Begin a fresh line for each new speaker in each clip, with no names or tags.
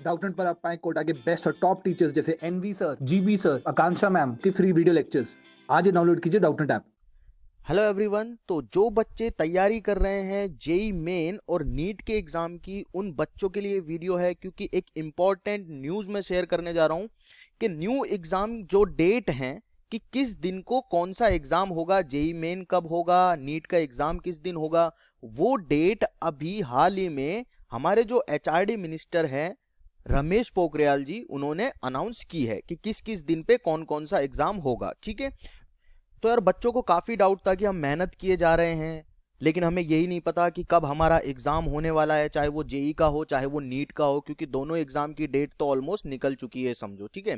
Doubtnut पर आप पाएं कोटा के बेस्ट और टॉप टीचर्स जैसे एनवी सर, जीबी सर, आकांक्षा मैम की फ्री वीडियो लेक्चर्स। आज ही डाउनलोड कीजिए डाउटनेट ऐप।
Hello everyone. तो जो बच्चे तैयारी कर रहे हैं जेई मेन और नीट के एग्जाम की, उन बच्चों के लिए वीडियो है, क्योंकि एक इम्पॉर्टेंट न्यूज़ मैं शेयर करने जा रहा हूं कि न्यू एग्जाम जो डेट है कि किस दिन को कौन सा एग्जाम होगा, जेई मेन कब होगा, नीट का एग्जाम किस दिन होगा, वो डेट अभी हाल ही में हमारे जो एचआरडी मिनिस्टर हैं रमेश पोखरियाल जी, उन्होंने अनाउंस की है कि किस किस दिन पे कौन कौन सा एग्जाम होगा। ठीक है। तो यार बच्चों को काफ़ी डाउट था कि हम मेहनत किए जा रहे हैं लेकिन हमें यही नहीं पता कि कब हमारा एग्ज़ाम होने वाला है, चाहे वो जेई का हो चाहे वो नीट का हो, क्योंकि दोनों एग्ज़ाम की डेट तो ऑलमोस्ट निकल चुकी है समझो। ठीक है।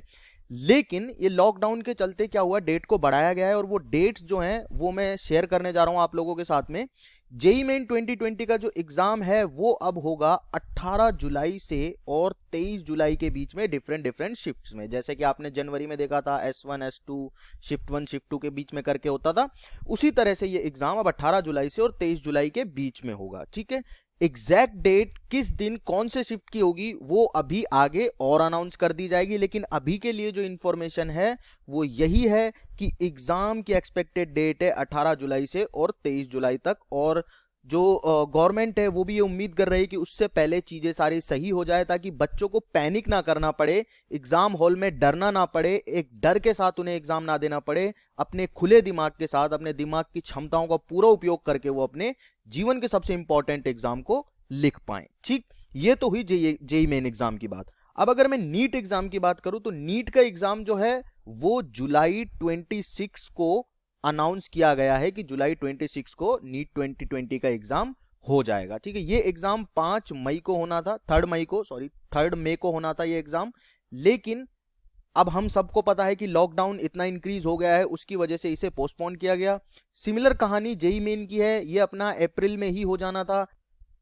लेकिन ये लॉकडाउन के चलते क्या हुआ, डेट को बढ़ाया गया है और वो डेट्स जो हैं वो मैं शेयर करने जा रहा हूँ आप लोगों के साथ में। जेई मेन 2020 का जो एग्जाम है वो अब होगा 18 जुलाई से और 23 जुलाई के बीच में डिफरेंट डिफरेंट शिफ्ट्स में। जैसे कि आपने जनवरी में देखा था S1 S2 शिफ्ट 1 शिफ्ट 2 के बीच में करके होता था, उसी तरह से ये एग्जाम अब 18 जुलाई से और 23 जुलाई के बीच में होगा। ठीक है। एग्जैक्ट डेट किस दिन कौन से शिफ्ट की होगी वो अभी आगे और अनाउंस कर दी जाएगी, लेकिन अभी के लिए जो इंफॉर्मेशन है वो यही है कि एग्जाम की एक्सपेक्टेड डेट है 18 जुलाई से और 23 जुलाई तक। और जो गवर्नमेंट है वो भी ये उम्मीद कर रही है कि उससे पहले चीजें सारी सही हो जाए, ताकि बच्चों को पैनिक ना करना पड़े, एग्जाम हॉल में डरना ना पड़े, एक डर के साथ उन्हें एग्जाम ना देना पड़े, अपने खुले दिमाग के साथ, अपने दिमाग की क्षमताओं का पूरा उपयोग करके वो अपने जीवन के सबसे इंपॉर्टेंट एग्जाम को लिख पाए। ठीक। ये तो हुई जेई मेन एग्जाम की बात। अब अगर मैं नीट एग्जाम की बात करूं तो नीट का एग्जाम जो है वो जुलाई 26 को अनाउंस किया गया है कि जुलाई 26 को नीट 2020 का एग्जाम हो जाएगा। ठीक है। ये एग्जाम 5 मई को होना था, 3 मई को होना था ये एग्जाम। लेकिन अब हम सबको पता है कि लॉकडाउन इतना इंक्रीज हो गया है, उसकी वजह से इसे पोस्टपोन किया गया। सिमिलर कहानी जेई मेन की है, ये अपना अप्रैल में ही हो जाना था,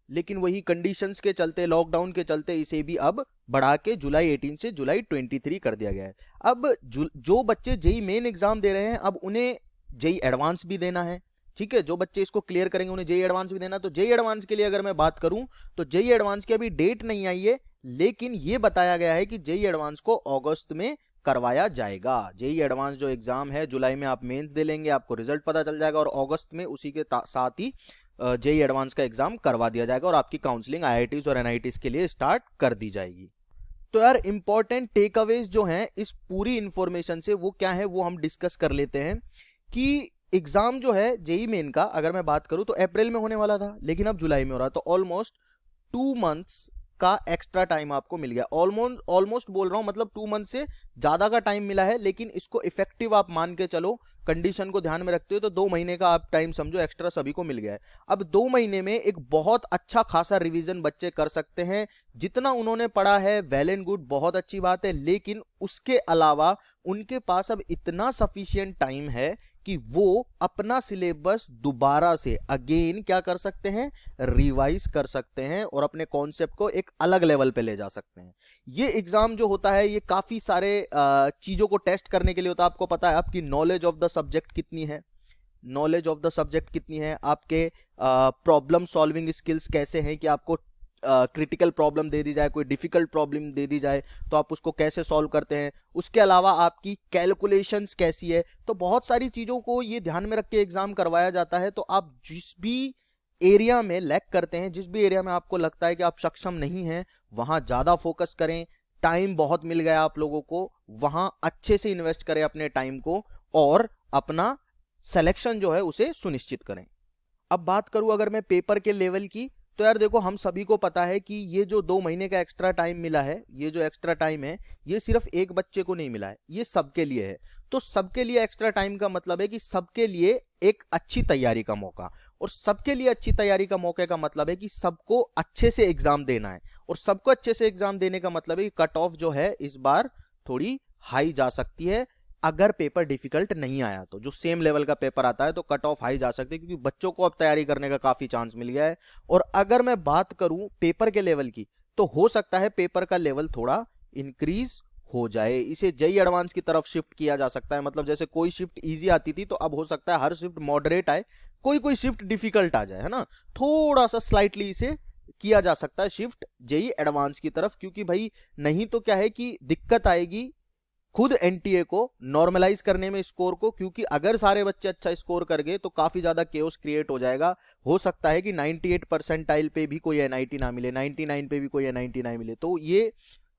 लेकिन वही कंडीशंस के चलते, लॉकडाउन के चलते इसे भी अब बढ़ा के जुलाई 18 से जुलाई 23 कर दिया गया है। अब जो बच्चे जेई मेन एग्जाम दे रहे हैं अब उन्हें जेई एडवांस भी देना है। ठीक है। जो बच्चे इसको क्लियर करेंगे उन्हें जेई एडवांस भी देना। तो जेई एडवांस के लिए अगर मैं बात करूं तो जेई एडवांस की अभी डेट नहीं आई है, लेकिन ये बताया गया है कि जेई एडवांस को अगस्त में करवाया जाएगा। जेई एडवांस जो एग्जाम है, जुलाई में आप मेंस दे लेंगे, आपको रिजल्ट पता चल जाएगा और अगस्त में उसी के साथ ही जेई एडवांस का एग्जाम करवा दिया जाएगा और आपकी काउंसलिंग आईआईटीज और एनआईटीज के लिए स्टार्ट कर दी जाएगी। तो यार इंपॉर्टेंट टेक अवेज जो हैं इस पूरी इंफॉर्मेशन से वो क्या है वो हम डिस्कस कर लेते हैं। कि एग्जाम जो है जेई मेन का अगर मैं बात करूं तो अप्रैल में होने वाला था, लेकिन अब जुलाई में हो रहा है, तो ऑलमोस्ट 2 मंथ्स का एक्स्ट्रा टाइम आपको मिल गया। ऑलमोस्ट ऑलमोस्ट बोल रहा हूं, मतलब 2 मंथ से ज्यादा का टाइम मिला है, लेकिन इसको इफेक्टिव आप मान के चलो, कंडीशन को ध्यान में रखते हो तो 2 महीने का आप टाइम समझो एक्स्ट्रा सभी को मिल गया है। अब 2 महीने में एक बहुत अच्छा खासा रिवीजन बच्चे कर सकते हैं। जितना उन्होंने पढ़ा है वेल एंड गुड, बहुत अच्छी बात है, लेकिन उसके अलावा उनके पास अब इतना सफिशिएंट टाइम है कि वो अपना सिलेबस दोबारा से अगेन क्या कर सकते हैं, रिवाइज कर सकते हैं और अपने कॉन्सेप्ट को एक अलग लेवल पे ले जा सकते हैं। ये एग्जाम जो होता है ये काफी सारे चीजों को टेस्ट करने के लिए होता है। आपको पता है आपकी नॉलेज ऑफ द सब्जेक्ट कितनी है, नॉलेज ऑफ द सब्जेक्ट कितनी है, आपके प्रॉब्लम सॉल्विंग स्किल्स कैसे हैं, कि आपको क्रिटिकल प्रॉब्लम दे दी जाए, कोई डिफिकल्ट प्रॉब्लम दे दी जाए तो आप उसको कैसे सॉल्व करते हैं, उसके अलावा आपकी कैलकुलेशंस कैसी है। तो बहुत सारी चीज़ों को ये ध्यान में रख के एग्जाम करवाया जाता है। तो आप जिस भी एरिया में लैक करते हैं, जिस भी एरिया में आपको लगता है कि आप सक्षम नहीं हैं, वहां ज़्यादा फोकस करें। टाइम बहुत मिल गया आप लोगों को, वहां अच्छे से इन्वेस्ट करें अपने टाइम को और अपना सिलेक्शन जो है उसे सुनिश्चित करें। अब बात करूं अगर मैं पेपर के लेवल की, तो यार देखो हम सभी को पता है कि ये जो 2 महीने का एक्स्ट्रा टाइम मिला है, ये जो एक्स्ट्रा टाइम है ये सिर्फ एक बच्चे को नहीं मिला है, ये सबके लिए है। तो सबके लिए एक्स्ट्रा टाइम का मतलब है कि सबके लिए एक अच्छी तैयारी का मौका, और सबके लिए अच्छी तैयारी का मौके का मतलब है कि सबको अच्छे से एग्जाम देना है। और सबको अच्छे से एग्जाम देने का मतलब है कि कट ऑफ जो है इस बार थोड़ी हाई जा सकती है। अगर पेपर डिफिकल्ट नहीं आया तो जो सेम लेवल का पेपर आता है तो कट ऑफ हाई जा सकती है, क्योंकि बच्चों को अब तैयारी करने का काफी चांस मिल गया है। और अगर मैं बात करूं पेपर के लेवल की, तो हो सकता है पेपर का लेवल थोड़ा इंक्रीज हो जाए, इसे जेई एडवांस की तरफ शिफ्ट किया जा सकता है। मतलब जैसे कोई शिफ्ट इजी आती थी तो अब हो सकता है हर शिफ्ट मॉडरेट आए, कोई कोई शिफ्ट डिफिकल्ट आ जाए, है ना, थोड़ा सा स्लाइटली इसे किया जा सकता है शिफ्ट जेई एडवांस की तरफ, क्योंकि भाई नहीं तो क्या है कि दिक्कत आएगी खुद एनटीए को नॉर्मलाइज करने में स्कोर को, क्योंकि अगर सारे बच्चे अच्छा स्कोर कर गए तो काफी ज्यादा केओस क्रिएट हो जाएगा। हो सकता है कि 98 परसेंटाइल पे भी कोई एनआईटी ना मिले, 99 पे भी कोई एनआईटी ना मिले, तो ये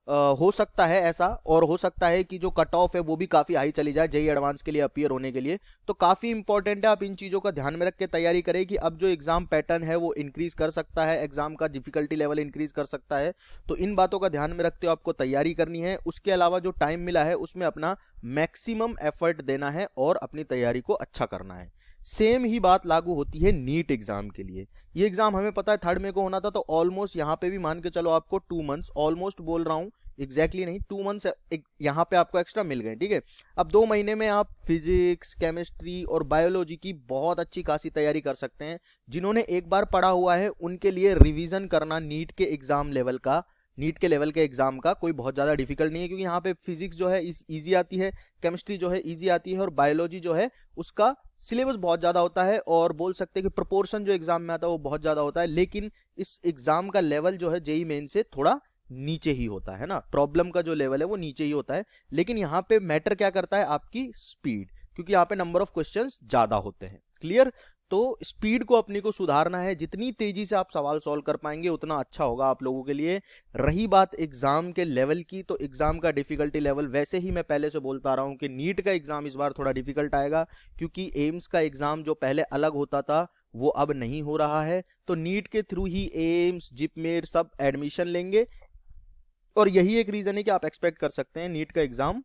हो सकता है ऐसा। और हो सकता है कि जो कट ऑफ है वो भी काफी हाई चली जाए जेई एडवांस के लिए अपीयर होने के लिए। तो काफी इंपॉर्टेंट है, आप इन चीजों का ध्यान में रख के तैयारी करें कि अब जो एग्जाम पैटर्न है वो इंक्रीज कर सकता है, एग्जाम का डिफिकल्टी लेवल इंक्रीज कर सकता है। तो इन बातों का ध्यान में रखते हुए आपको तैयारी करनी है। उसके अलावा जो टाइम मिला है उसमें अपना मैक्सिमम एफर्ट देना है और अपनी तैयारी को अच्छा करना है। सेम ही बात लागू होती है नीट एग्जाम के लिए। ये एग्जाम हमें पता है 3 मई को होना था, तो ऑलमोस्ट यहाँ पे भी मान के चलो आपको 2 मंथ्स, ऑलमोस्ट बोल रहा हूँ, एग्जैक्टली नहीं, 2 मंथ्स यहाँ पे आपको एक्स्ट्रा मिल गए, ठीक है। अब 2 महीने में आप फिजिक्स, केमिस्ट्री और बायोलॉजी की बहुत अच्छी खासी तैयारी कर सकते हैं। जिन्होंने एक बार पढ़ा हुआ है उनके लिए रिवीजन करना नीट के एग्जाम लेवल का, नीट के लेवल के एग्जाम का कोई बहुत ज्यादा डिफिकल्ट नहीं है, क्योंकि यहाँ पे फिजिक्स जो है इजी आती है, केमिस्ट्री जो है इजी आती है, और बायोलॉजी जो है उसका सिलेबस बहुत ज्यादा होता है, और बोल सकते हैं कि प्रोपोर्शन जो एग्जाम में आता है वो बहुत ज्यादा होता है। लेकिन इस एग्जाम का लेवल जो है जेई मेन से थोड़ा नीचे ही होता है ना, प्रॉब्लम का जो लेवल है वो नीचे ही होता है। लेकिन यहाँ पे मैटर क्या करता है, आपकी स्पीड, क्योंकि यहाँ पे नंबर ऑफ क्वेश्चंस ज्यादा होते हैं। क्लियर? तो स्पीड को अपनी को सुधारना है, जितनी तेजी से आप सवाल सॉल्व कर पाएंगे उतना अच्छा होगा आप लोगों के लिए। रही बात एग्जाम के लेवल की, तो एग्जाम का डिफिकल्टी लेवल वैसे ही मैं पहले से बोलता रहा हूं कि नीट का एग्जाम इस बार थोड़ा डिफिकल्ट आएगा, क्योंकि एम्स का एग्जाम जो पहले अलग होता था वो अब नहीं हो रहा है। तो नीट के थ्रू ही एम्स, जिपमेर सब एडमिशन लेंगे, और यही एक रीजन है कि आप एक्सपेक्ट कर सकते हैं नीट का एग्जाम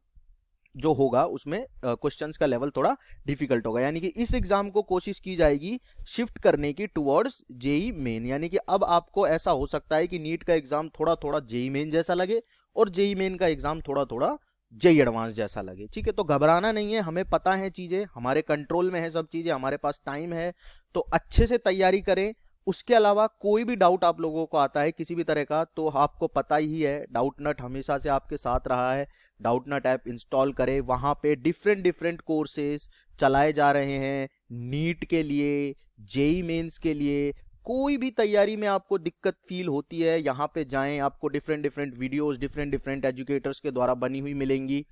जो होगा उसमें क्वेश्चंस का लेवल थोड़ा डिफिकल्ट होगा। यानी कि इस एग्जाम को कोशिश की जाएगी शिफ्ट करने की टुवर्ड्स जेई मेन। यानी कि अब आपको ऐसा हो सकता है कि नीट का एग्जाम थोड़ा थोड़ा जेई मेन जैसा लगे और जेई मेन का एग्जाम थोड़ा थोड़ा जेई एडवांस जैसा लगे, ठीक है। तो घबराना नहीं है, हमें पता है चीजें, हमारे कंट्रोल में है सब चीजें, हमारे पास टाइम है, तो अच्छे से तैयारी करें। उसके अलावा कोई भी डाउट आप लोगों को आता है किसी भी तरह का, तो आपको पता ही है डाउटनट हमेशा से आपके साथ रहा है। डाउटनट ऐप इंस्टॉल करें, वहां पे डिफरेंट डिफरेंट कोर्सेज चलाए जा रहे हैं नीट के लिए, जेई मेंस के लिए। कोई भी तैयारी में आपको दिक्कत फील होती है, यहाँ पे जाएं, आपको different different videos different different educators के द्वारा बनी हुई मिलेंगी।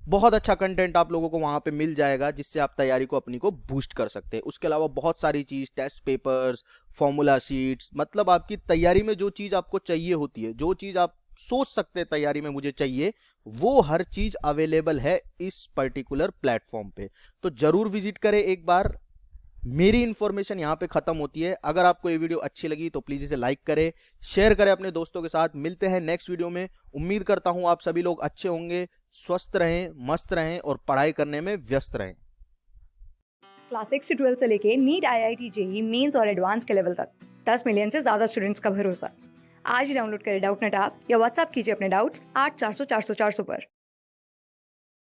बहुत अच्छा कंटेंट आप लोगों को वहां पे मिल जाएगा, जिससे आप तैयारी को अपनी को बूस्ट कर सकते हैं। उसके अलावा बहुत सारी चीज, टेस्ट पेपर्स, फॉर्मूला शीट्स, मतलब आपकी तैयारी में जो चीज आपको चाहिए होती है, जो चीज आप सोच सकते हैं तैयारी में मुझे चाहिए, वो हर चीज अवेलेबल है इस पर्टिकुलर प्लेटफॉर्म पे। तो जरूर विजिट करें एक बार। मेरी इंफॉर्मेशन यहाँ पे खत्म होती है। अगर आपको ये वीडियो अच्छी लगी तो प्लीज इसे लाइक करें, शेयर करें अपने दोस्तों के साथ। मिलते हैं नेक्स्ट वीडियो में। उम्मीद करता हूं आप सभी लोग अच्छे होंगे, स्वस्थ रहें, मस्त रहें और पढ़ाई करने में व्यस्त रहें।
क्लास 6 से 12 से लेके नीट, IIT, जेई मेंस और एडवांस के लेवल तक 10 मिलियन से ज्यादा स्टूडेंट्स का भरोसा। आज ही डाउनलोड करें डाउटनेट ऐप या व्हाट्सएप कीजिए अपने डाउट्स 8400 400 400 पर।